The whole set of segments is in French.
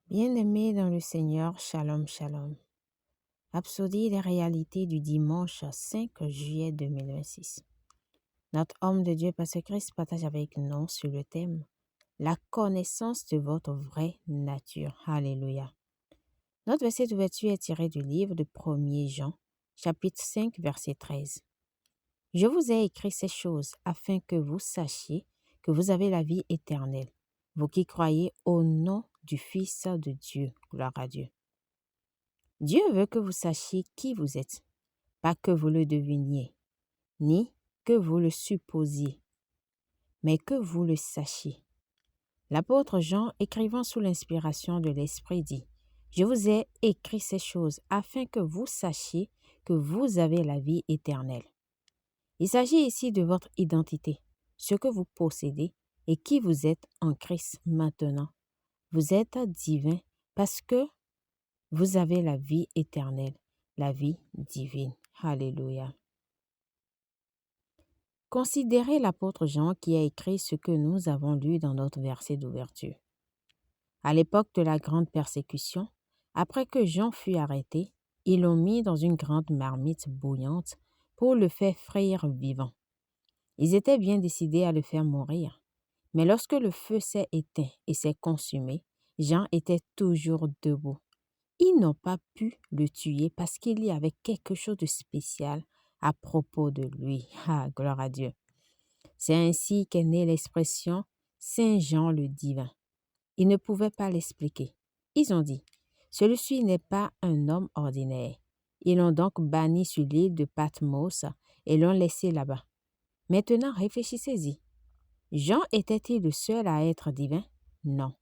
Bien-aimés dans le Seigneur, shalom, shalom. Absodie des réalités du dimanche 5 juillet 2026. Notre homme de Dieu, Pasteur Christ, partage avec nous sur le thème la connaissance de votre vraie nature. Alléluia. Notre verset d'ouverture est tiré du livre de 1er Jean, chapitre 5, verset 13. Je vous ai écrit ces choses afin que vous sachiez que vous avez la vie éternelle, vous qui croyez au nom du Fils de Dieu. Gloire à Dieu. Dieu veut que vous sachiez qui vous êtes, pas que vous le deviniez, ni que vous le supposiez, mais que vous le sachiez. L'apôtre Jean, écrivant sous l'inspiration de l'Esprit, dit « Je vous ai écrit ces choses afin que vous sachiez que vous avez la vie éternelle. » Il s'agit ici de votre identité, ce que vous possédez et qui vous êtes en Christ maintenant. Vous êtes divin parce que vous avez la vie éternelle, la vie divine. Alléluia. Considérez l'apôtre Jean qui a écrit ce que nous avons lu dans notre verset d'ouverture. À l'époque de la grande persécution, après que Jean fut arrêté, ils l'ont mis dans une grande marmite bouillante pour le faire frire vivant. Ils étaient bien décidés à le faire mourir. Mais lorsque le feu s'est éteint et s'est consumé, Jean était toujours debout. Ils n'ont pas pu le tuer parce qu'il y avait quelque chose de spécial à propos de lui. Ah, gloire à Dieu. C'est ainsi qu'est née l'expression Saint Jean le divin. Ils ne pouvaient pas l'expliquer. Ils ont dit, celui-ci n'est pas un homme ordinaire. Ils l'ont donc banni sur l'île de Patmos et l'ont laissé là-bas. Maintenant, réfléchissez-y. Jean était-il le seul à être divin? Non.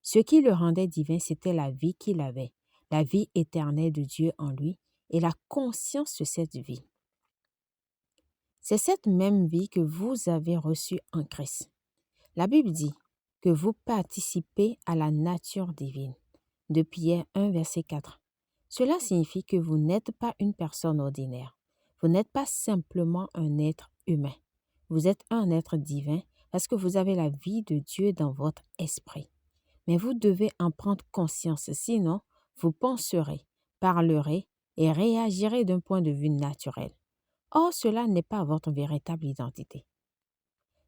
Ce qui le rendait divin, c'était la vie qu'il avait, la vie éternelle de Dieu en lui et la conscience de cette vie. C'est cette même vie que vous avez reçue en Christ. La Bible dit que vous participez à la nature divine. De Pierre 1, verset 4. Cela signifie que vous n'êtes pas une personne ordinaire. Vous n'êtes pas simplement un être humain. Vous êtes un être divin parce que vous avez la vie de Dieu dans votre esprit. Mais vous devez en prendre conscience, sinon vous penserez, parlerez et réagirez d'un point de vue naturel. Or, cela n'est pas votre véritable identité.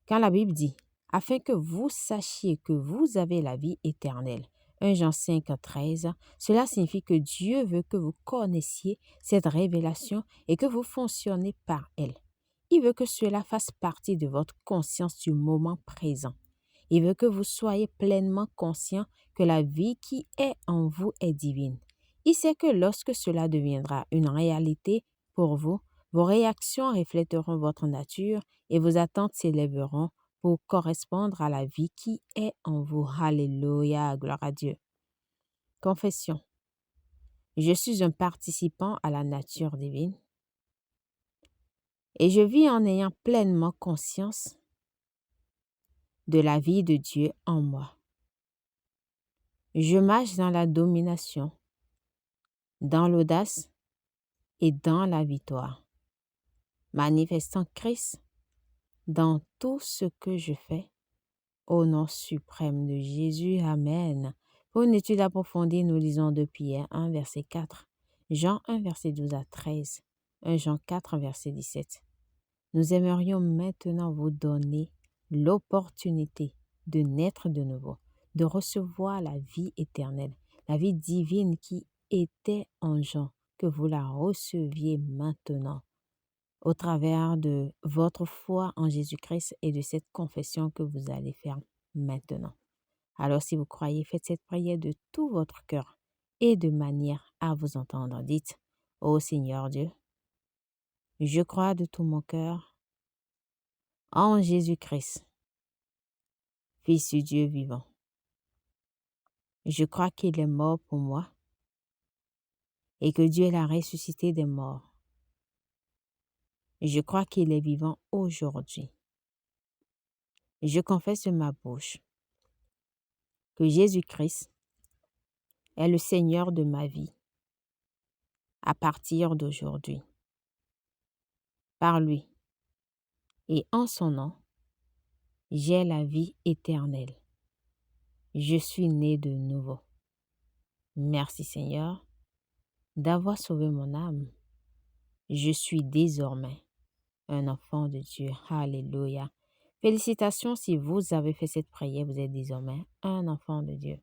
Quand la Bible dit « afin que vous sachiez que vous avez la vie éternelle », 1 Jean 5, 13, cela signifie que Dieu veut que vous connaissiez cette révélation et que vous fonctionnez par elle. Il veut que cela fasse partie de votre conscience du moment présent. Il veut que vous soyez pleinement conscient que la vie qui est en vous est divine. Il sait que lorsque cela deviendra une réalité pour vous, vos réactions reflèteront votre nature et vos attentes s'élèveront pour correspondre à la vie qui est en vous. Alléluia, gloire à Dieu. Confession. Je suis un participant à la nature divine et je vis en ayant pleinement conscience de la vie de Dieu en moi. Je marche dans la domination, dans l'audace et dans la victoire, manifestant Christ dans tout ce que je fais. Au nom suprême de Jésus, Amen. Pour une étude approfondie, nous lisons de Pierre 1, verset 4, Jean 1, verset 12 à 13, 1 Jean 4, verset 17. Nous aimerions maintenant vous donner l'opportunité de naître de nouveau, de recevoir la vie éternelle, la vie divine qui était en Jean, que vous la receviez maintenant au travers de votre foi en Jésus-Christ et de cette confession que vous allez faire maintenant. Alors si vous croyez, faites cette prière de tout votre cœur et de manière à vous entendre. Dites, ô Seigneur Dieu, je crois de tout mon cœur en Jésus-Christ, Fils du Dieu vivant. Je crois qu'il est mort pour moi et que Dieu l'a ressuscité des morts. Je crois qu'il est vivant aujourd'hui. Je confesse de ma bouche que Jésus-Christ est le Seigneur de ma vie à partir d'aujourd'hui. Par lui et en son nom, j'ai la vie éternelle. Je suis né de nouveau. Merci Seigneur d'avoir sauvé mon âme. Je suis désormais un enfant de Dieu. Alléluia. Félicitations si vous avez fait cette prière, vous êtes désormais un enfant de Dieu.